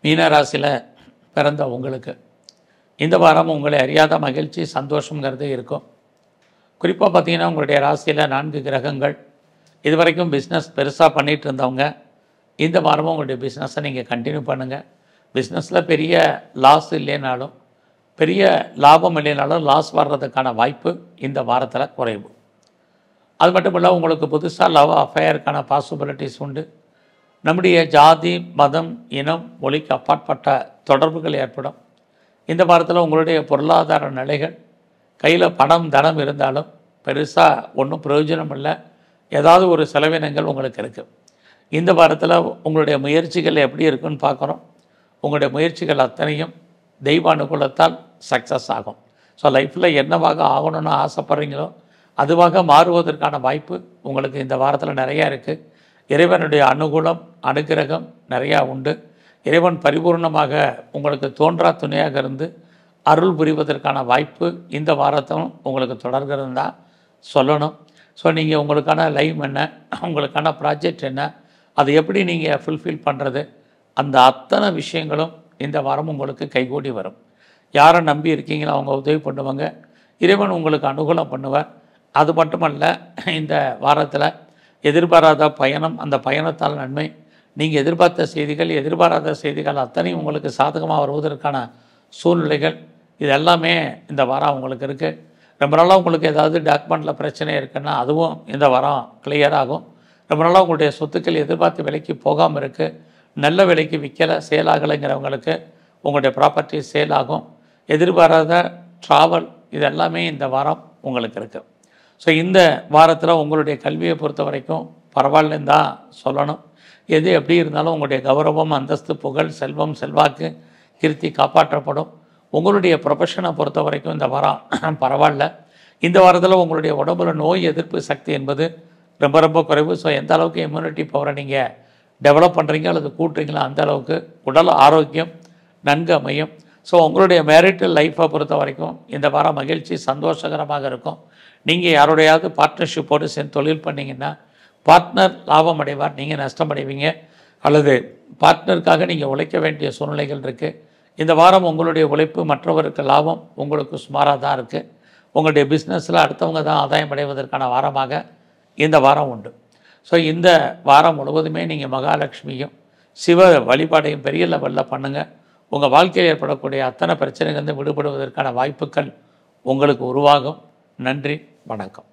மீன ராசியில் பிறந்த உங்களுக்கு இந்த வாரம் உங்களை அறியாத மகிழ்ச்சி சந்தோஷங்கிறது இருக்கும். குறிப்பாக பார்த்தீங்கன்னா உங்களுடைய ராசியில் 4 கிரகங்கள். இதுவரைக்கும் பிஸ்னஸ் பெருசாக பண்ணிகிட்டு இருந்தவங்க இந்த வாரமும் உங்களுடைய பிஸ்னஸை நீங்கள் கண்டினியூ பண்ணுங்கள். பிஸ்னஸில் பெரிய லாஸ் இல்லைனாலும் பெரிய லாபம் இல்லைனாலும் லாஸ் வர்றதுக்கான வாய்ப்பு இந்த வாரத்தில் குறைவு. அது மட்டும் இல்லை, உங்களுக்கு புதுசாக லவ் அஃபேருக்கான பாசிபிலிட்டிஸ் உண்டு. நம்முடைய ஜாதி மதம் இனம் மொழிக்கு அப்பாற்பட்ட தொடர்புகள் ஏற்படும். இந்த வாரத்தில் உங்களுடைய பொருளாதார நிலைகள் கையில் பணம் தனம் இருந்தாலும் பெருசாக ஒன்றும் பிரயோஜனம் இல்லை. ஏதாவது ஒரு செலவினங்கள் உங்களுக்கு இருக்குது. இந்த வாரத்தில் உங்களுடைய முயற்சிகள் எப்படி இருக்குன்னு பார்க்குறோம். உங்களுடைய முயற்சிகள் அத்தனையும் தெய்வ அனுகூலத்தால் சக்ஸஸ் ஆகும். ஸோ லைஃப்பில் என்னவாக ஆகணும்னு ஆசைப்பட்றீங்களோ அதுவாக மாறுவதற்கான வாய்ப்பு உங்களுக்கு இந்த வாரத்தில் நிறையா இருக்குது. இறைவனுடைய அனுகூலம் அனுகிரகம் நிறையா உண்டு. இறைவன் பரிபூர்ணமாக உங்களுக்கு தோன்றா துணையாக இருந்து அருள் புரிவதற்கான வாய்ப்பு இந்த வாரத்தும் உங்களுக்கு தொடர்கிறது தான் சொல்லணும். ஸோ நீங்கள் உங்களுக்கான லைவ் என்ன, உங்களுக்கான ப்ராஜெக்ட் என்ன, அதை எப்படி நீங்கள் ஃபுல்ஃபில் பண்ணுறது, அந்த அத்தனை விஷயங்களும் இந்த வாரம் உங்களுக்கு கைகூடி வரும். யாரை நம்பி இருக்கீங்களோ அவங்க உதவி பண்ணுவாங்க. இறைவன் உங்களுக்கு அனுகூலம் பண்ணுவார். அது மட்டுமல்ல, இந்த வாரத்தில் எதிர்பாராத பயணம், அந்த பயணத்தால் நன்மை. நீங்கள் எதிர்பார்த்த செய்திகள் எதிர்பாராத செய்திகள் அத்தனையும் உங்களுக்கு சாதகமாக வருவதற்கான சூழ்நிலைகள் இது எல்லாமே இந்த வாரம் உங்களுக்கு இருக்குது. ரொம்ப நாளாக உங்களுக்கு ஏதாவது டாக்குமெண்ட்டில் பிரச்சனை இருக்குன்னா அதுவும் இந்த வாரம் கிளியர் ஆகும். ரொம்ப நாளாக உங்களுடைய சொத்துக்கள் எதிர்பார்த்த விலைக்கு போகாமல் இருக்குது, நல்ல விலைக்கு விற்கலை சேல் ஆகலைங்கிறவங்களுக்கு உங்களுடைய ப்ராப்பர்ட்டி சேல் ஆகும். எதிர்பாராத ட்ராவல் இது எல்லாமே இந்த வாரம் உங்களுக்கு இருக்குது. ஸோ இந்த வாரத்தில் உங்களுடைய கல்வியை பொறுத்த வரைக்கும் பரவாயில்லன்னு தான் சொல்லணும். எது எப்படி இருந்தாலும் உங்களுடைய கௌரவம் அந்தஸ்து புகழ் செல்வம் செல்வாக்கு கீர்த்தி காப்பாற்றப்படும். உங்களுடைய ப்ரொஃபஷனை பொறுத்த வரைக்கும் இந்த வாரம் பரவாயில்ல. இந்த வாரத்தில் உங்களுடைய உடம்புல நோய் எதிர்ப்பு சக்தி என்பது ரொம்ப ரொம்ப குறைவு. ஸோ எந்த அளவுக்கு இம்யூனிட்டி பவரை நீங்கள் டெவலப் பண்ணுறீங்க அல்லது கூட்டுறீங்களோ அந்த அளவுக்கு உடல் ஆரோக்கியம் நன்கு அமையும். ஸோ உங்களுடைய மேரிட்டல் லைஃப்பை பொறுத்த வரைக்கும் இந்த வாரம் மகிழ்ச்சி சந்தோஷகரமாக இருக்கும். நீங்கள் யாரோடையாவது பார்ட்னர்ஷிப்போடு சேர்ந்து தொழில் பண்ணிங்கன்னா பார்ட்னர் லாபம் அடைவார், நீங்கள் நஷ்டம் அடைவீங்க. அல்லது பார்ட்னருக்காக நீங்கள் உழைக்க வேண்டிய சூழ்நிலைகள் இருக்குது. இந்த வாரம் உங்களுடைய உழைப்பு மற்றவருக்கு லாபம் உங்களுக்கு சுமாராக தான் இருக்குது. உங்களுடைய பிஸ்னஸில் அடுத்தவங்க தான் ஆதாயம் அடைவதற்கான வாரமாக இந்த வாரம் உண்டு. ஸோ இந்த வாரம் முழுவதுமே நீங்கள் மகாலட்சுமியும் சிவ வழிபாடையும் பெரிய லெவலில் பண்ணுங்கள். உங்கள் வாழ்க்கையில் ஏற்படக்கூடிய அத்தனை பிரச்சனைகள் விடுபடுவதற்கான வாய்ப்புகள் உங்களுக்கு உருவாகும். நன்றி, வணக்கம்.